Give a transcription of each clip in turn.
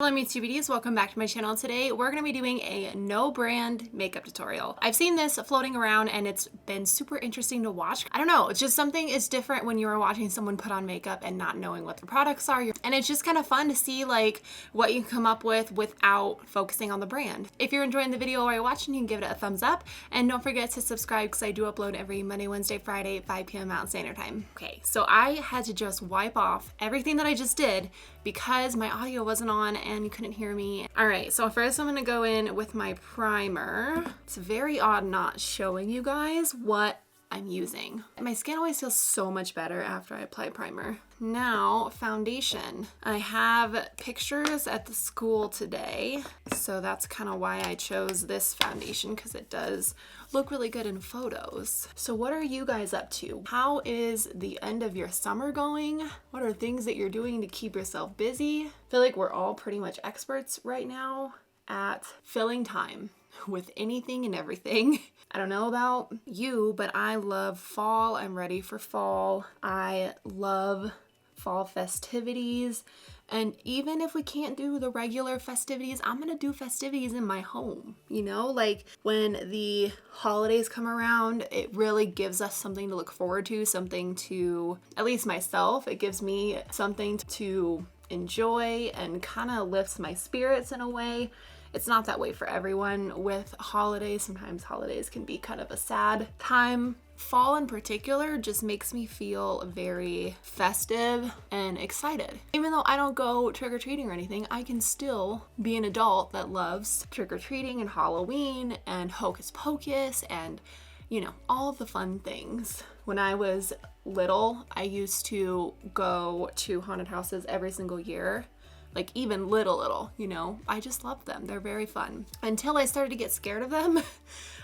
Hello me TBDs, welcome back to my channel. Today we're going to be doing a no brand makeup tutorial. I've seen this floating around and it's been super interesting to watch. I don't know, it's just something is different when you're watching someone put on makeup and not knowing what the products are. And it's just kind of fun to see like what you can come up with without focusing on the brand. If you're enjoying the video while you're watching, you can give it a thumbs up and don't forget to subscribe because I do upload every Monday, Wednesday, Friday, 5 p.m. Mountain Standard Time. Okay, so I had to just wipe off everything that I just did because my audio wasn't on and you couldn't hear me. All right, so first I'm gonna go in with my primer. It's very odd not showing you guys what I'm using. My skin always feels so much better after I apply primer. Now, foundation. I have pictures at the school today, so that's kind of why I chose this foundation, because it does look really good in photos. So what are you guys up to? How is the end of your summer going? What are things that you're doing to keep yourself busy? I feel like we're all pretty much experts right now at filling time with anything and everything. I don't know about you, but I love fall. I'm ready for fall. I love fall festivities. And even if we can't do the regular festivities, I'm gonna do festivities in my home. You know, like when the holidays come around, it really gives us something to look forward to, something to, at least myself, it gives me something to enjoy and kind of lifts my spirits in a way. It's not that way for everyone with holidays. Sometimes holidays can be kind of a sad time. Fall in particular just makes me feel very festive and excited. Even though I don't go trick-or-treating or anything, I can still be an adult that loves trick-or-treating and Halloween and Hocus Pocus and, you know, all of the fun things. When I was little, I used to go to haunted houses every single year. Like even little, you know, I just love them. They're very fun. Until I started to get scared of them.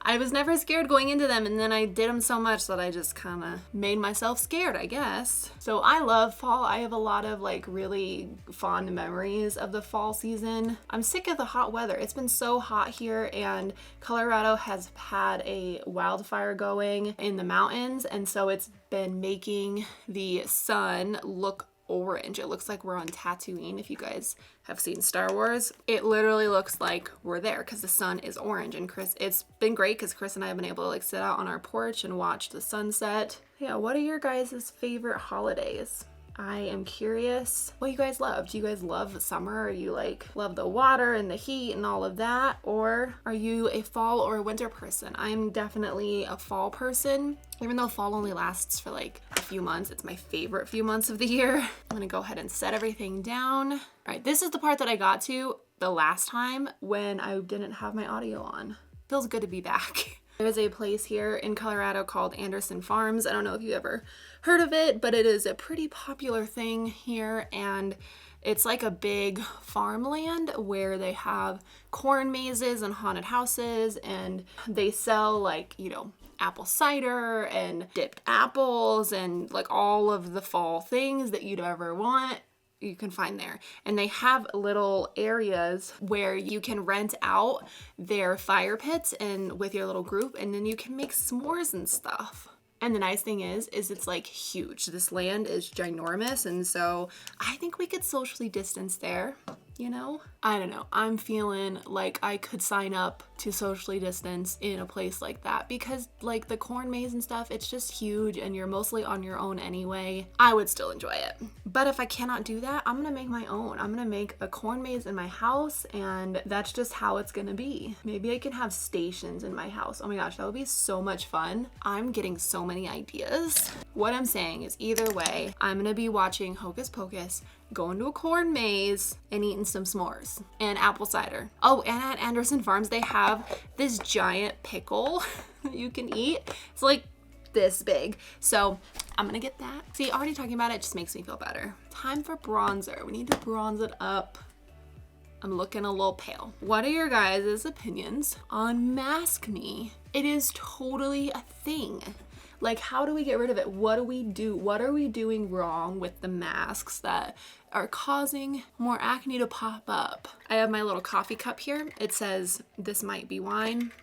I was never scared going into them, and then I did them so much that I just kind of made myself scared, I guess. So I love fall. I have a lot of like really fond memories of the fall season. I'm sick of the hot weather. It's been so hot here, and Colorado has had a wildfire going in the mountains, and so it's been making the sun look orange. It looks like we're on Tatooine. If you guys have seen Star Wars, it literally looks like we're there because the sun is orange. And it's been great because Chris and I have been able to like sit out on our porch and watch the sunset. Yeah, what are your guys' favorite holidays? I am curious what you guys love. Do you guys love summer? Are you like love the water and the heat and all of that? Or are you a fall or a winter person? I'm definitely a fall person. Even though fall only lasts for like a few months, it's my favorite few months of the year. I'm gonna go ahead and set everything down. All right, this is the part that I got to the last time when I didn't have my audio on. Feels good to be back. There's a place here in Colorado called Anderson Farms. I don't know if you ever heard of it, but it is a pretty popular thing here, and it's like a big farmland where they have corn mazes and haunted houses, and they sell like, you know, apple cider and dipped apples and like all of the fall things that you'd ever want. You can find there. And they have little areas where you can rent out their fire pits and with your little group, and then you can make s'mores and stuff. And the nice thing is it's like huge. This land is ginormous, and so I think we could socially distance there, you know? I don't know. I'm feeling like I could sign up to socially distance in a place like that because like the corn maze and stuff, it's just huge and you're mostly on your own anyway. I would still enjoy it. But if I cannot do that, I'm gonna make my own. I'm gonna make a corn maze in my house, and that's just how it's gonna be. Maybe I can have stations in my house. Oh my gosh, that would be so much fun. I'm getting so many ideas. What I'm saying is either way, I'm gonna be watching Hocus Pocus, going to a corn maze, and eating some s'mores and apple cider. Oh, and at Anderson Farms, they have this giant pickle that you can eat. It's like this big. So I'm gonna get that. See, already talking about it just makes me feel better. Time for bronzer. We need to bronze it up. I'm looking a little pale. What are your guys' opinions on mask me? It is totally a thing. Like, how do we get rid of it? What do we do? What are we doing wrong with the masks that are causing more acne to pop up? I have my little coffee cup here. It says, "This might be wine."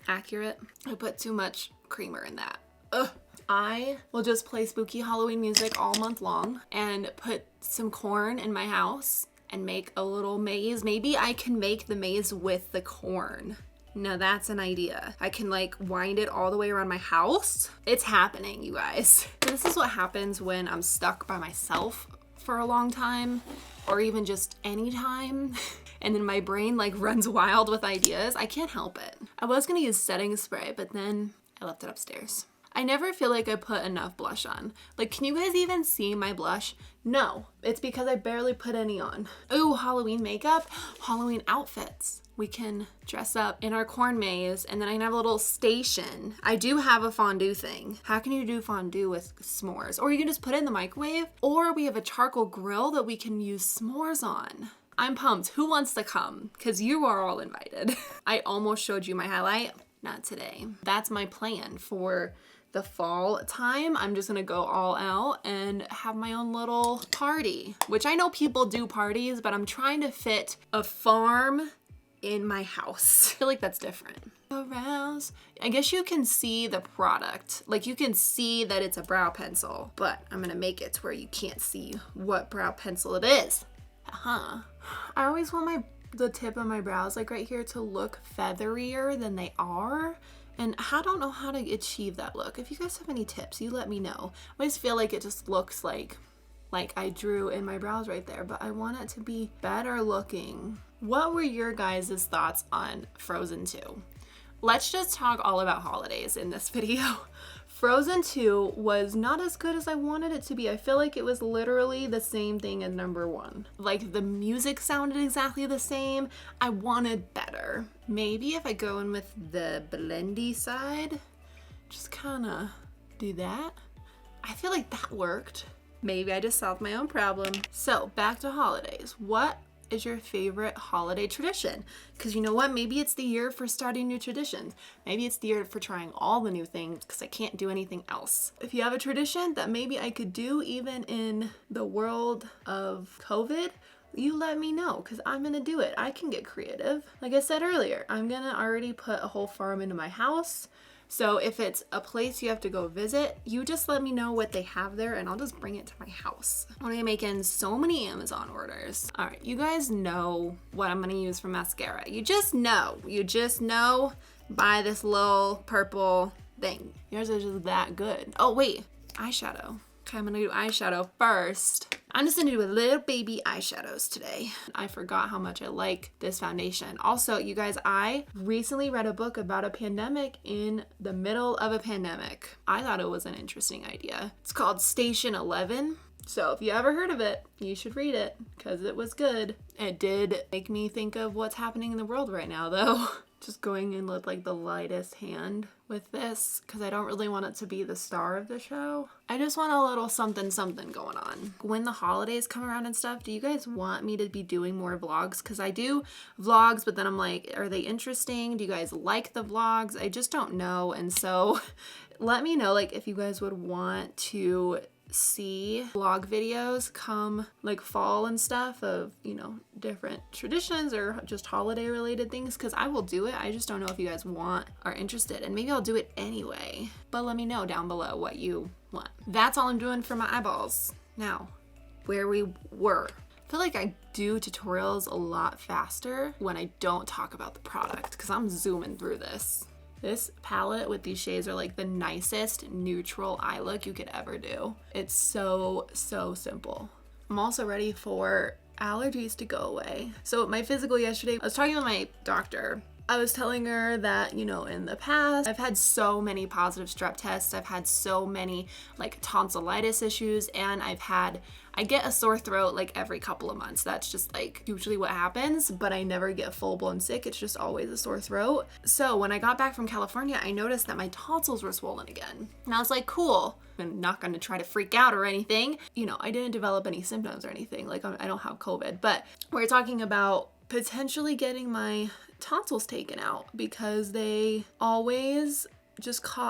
Accurate. I put too much creamer in that. Ugh. I will just play spooky Halloween music all month long and put some corn in my house and make a little maze. Maybe I can make the maze with the corn. Now that's an idea. I can like wind it all the way around my house. It's happening, you guys. This is what happens when I'm stuck by myself for a long time, or even just any time. And then my brain like runs wild with ideas. I can't help it. I was gonna use setting spray, but then I left it upstairs. I never feel like I put enough blush on. Like, can you guys even see my blush? No, it's because I barely put any on. Ooh, Halloween makeup, Halloween outfits. We can dress up in our corn maze, and then I can have a little station. I do have a fondue thing. How can you do fondue with s'mores? Or you can just put it in the microwave, or we have a charcoal grill that we can use s'mores on. I'm pumped. Who wants to come? Because you are all invited. I almost showed you my highlight. Not today. That's my plan for the fall time. I'm just gonna go all out and have my own little party, which I know people do parties, but I'm trying to fit a farm in my house. I feel like that's different. Arouse. I guess you can see the product. Like you can see that it's a brow pencil, but I'm gonna make it to where you can't see what brow pencil it is. I always want the tip of my brows, like right here, to look featherier than they are. And I don't know how to achieve that look. If you guys have any tips, you let me know. I always feel like it just looks like I drew in my brows right there, but I want it to be better looking. What were your guys' thoughts on Frozen 2? Let's just talk all about holidays in this video. Frozen 2 was not as good as I wanted it to be. I feel like it was literally the same thing as number 1. Like the music sounded exactly the same. I wanted better. Maybe if I go in with the blendy side, just kind of do that. I feel like that worked. Maybe I just solved my own problem. So back to holidays. What is your favorite holiday tradition? Because you know what? Maybe it's the year for starting new traditions. Maybe it's the year for trying all the new things because I can't do anything else. If you have a tradition that maybe I could do even in the world of COVID, you let me know because I'm gonna do it. I can get creative. Like I said earlier, I'm gonna already put a whole farm into my house. So if it's a place you have to go visit, you just let me know what they have there and I'll just bring it to my house. I'm gonna be making so many Amazon orders. All right, you guys know what I'm gonna use for mascara. You just know by this little purple thing. Yours is just that good. Oh wait, eyeshadow. Okay, I'm gonna do eyeshadow first. I'm just gonna do a little baby eyeshadows today. I forgot how much I like this foundation. Also, you guys, I recently read a book about a pandemic in the middle of a pandemic. I thought it was an interesting idea. It's called Station 11. So if you ever heard of it, you should read it because it was good. It did make me think of what's happening in the world right now though. Just going in with like the lightest hand with this because I don't really want it to be the star of the show. I just want a little something going on. When the holidays come around and stuff, do you guys want me to be doing more vlogs? Because I do vlogs, but then I'm like, are they interesting? Do you guys like the vlogs? I just don't know. And so let me know like if you guys would want to see vlog videos come like fall and stuff of, you know, different traditions or just holiday related things, because I will do it. I just don't know if you guys are interested, and maybe I'll do it anyway, but let me know down below what you want. That's all I'm doing for my eyeballs. Now, where we were. I feel like I do tutorials a lot faster when I don't talk about the product because I'm zooming through this. This palette with these shades are like the nicest neutral eye look you could ever do. It's so simple. I'm also ready for allergies to go away. So my physical yesterday, I was talking with my doctor. I was telling her that, you know, in the past, I've had so many positive strep tests. I've had so many like tonsillitis issues, and I get a sore throat like every couple of months. That's just like usually what happens, but I never get full-blown sick. It's just always a sore throat. So when I got back from California, I noticed that my tonsils were swollen again. And I was like, cool. I'm not gonna try to freak out or anything. You know, I didn't develop any symptoms or anything. Like I don't have COVID, but we're talking about potentially getting my tonsils taken out because they always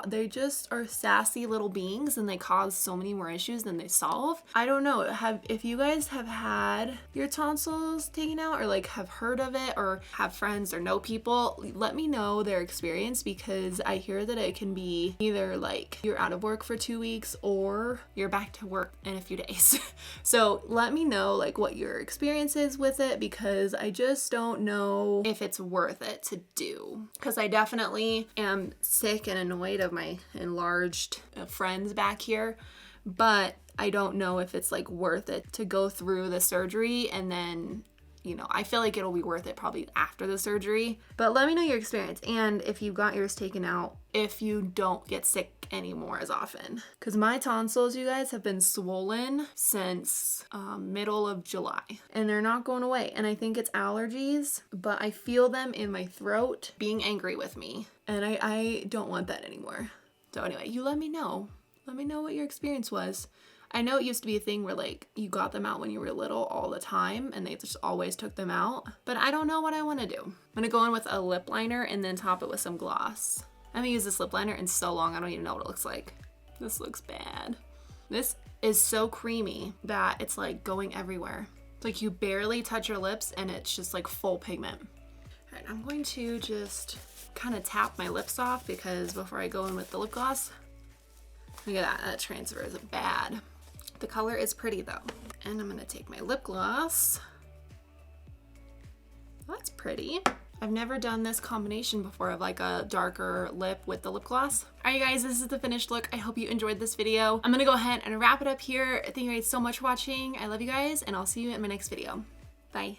they just are sassy little beings, and they cause so many more issues than they solve. I don't know, if you guys have had your tonsils taken out, or like have heard of it, or have friends or know people, let me know their experience, because I hear that it can be either like you're out of work for 2 weeks or you're back to work in a few days. So let me know like what your experience is with it, because I just don't know if it's worth it to do, because I definitely am sick and annoyed of my enlarged friends back here, but I don't know if it's like worth it to go through the surgery, and then, you know, I feel like it'll be worth it probably after the surgery. But let me know your experience, and if you got yours taken out, if you don't get sick anymore as often. Because my tonsils, you guys, have been swollen since middle of July, and they're not going away. And I think it's allergies, but I feel them in my throat being angry with me, and I don't want that anymore. So anyway, you let me know. Let me know what your experience was. I know it used to be a thing where like you got them out when you were little all the time, and they just always took them out, but I don't know what I want to do. I'm gonna go in with a lip liner and then top it with some gloss. I haven't used this lip liner in so long, I don't even know what it looks like. This looks bad. This is so creamy that it's like going everywhere. It's like you barely touch your lips and it's just like full pigment. All right, I'm going to just kind of tap my lips off, because before I go in with the lip gloss, look at that, that transfers bad. The color is pretty though. And I'm gonna take my lip gloss. That's pretty. I've never done this combination before of like a darker lip with the lip gloss. All right, you guys, this is the finished look. I hope you enjoyed this video. I'm gonna go ahead and wrap it up here. Thank you guys so much for watching. I love you guys, and I'll see you in my next video. Bye.